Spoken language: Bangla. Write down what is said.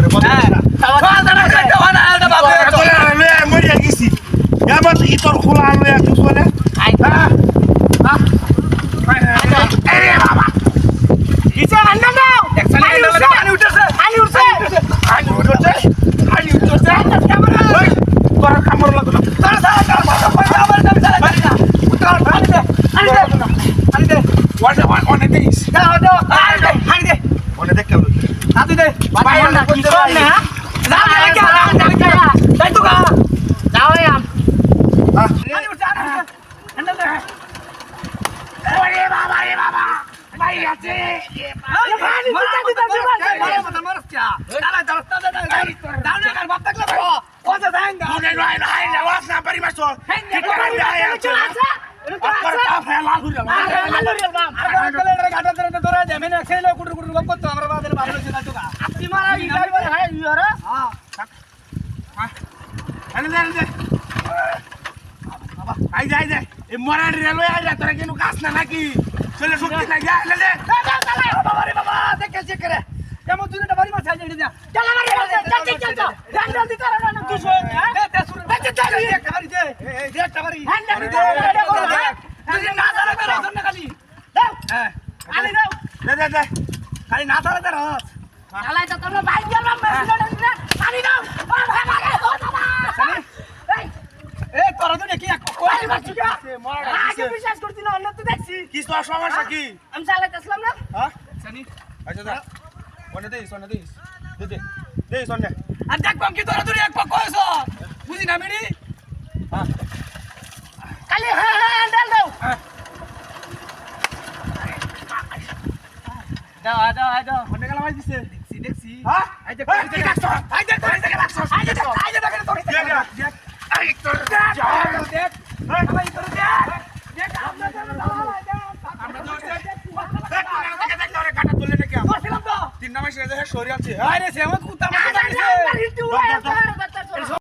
করে বল মরিয়া গেছি এবার ই তোর খোলা আলো একটু বলে তোর কামড় লাগলো অনেক দেখিস অনেক দেখতে হবে মরার রেলওয়ে আইলা তোরা কেন কাজ না নাকি চলে শক্তি নাই যা লে বাবা দেখে চেক করে কেমন দুইটা বাড়ি মাছ আইলে যা চল আমার চল হ্যান্ডেল দিতে আর না তুই শোন দে দে শুরু দে চল একটা বাড়ি দে এই দে একটা বাড়ি হ্যান্ডেল দে তুই না ধরে ধরে ধর না খালি দাও হ্যাঁ আলি দাও দে খালি না ধরে ধর চালাই তো তোমরা বাইক গেলাম পানি দাও ও ভাই ও বাবা এই তোরা তো দেখি কোয়ালি মারছিস আগে বিশ্বাস করছিস না অন্য তো দেখছি কি তোর সমস্যা কি আমি চালাইতেছিলাম না হ্যাঁ জানি আচ্ছা দা ওনে দে দে সোনে আর দেখবাম কি তোরা তুই এক পক কইছ বুঝি না মেরি হ্যাঁ কালি হ্যাঁ ডাল দাও দাও ওনে গেলা মাই দিছে দেখছি হ্যাঁ আই দেখ আই দেখ তোর দেখ আই তোর দেখ ভাই তোর দেখ আমরা দেখ কাটা তুলে নাকি করছিলাম তো তিন নামে সে শরীর আছে আরে সে আমার কুত্তা মারতে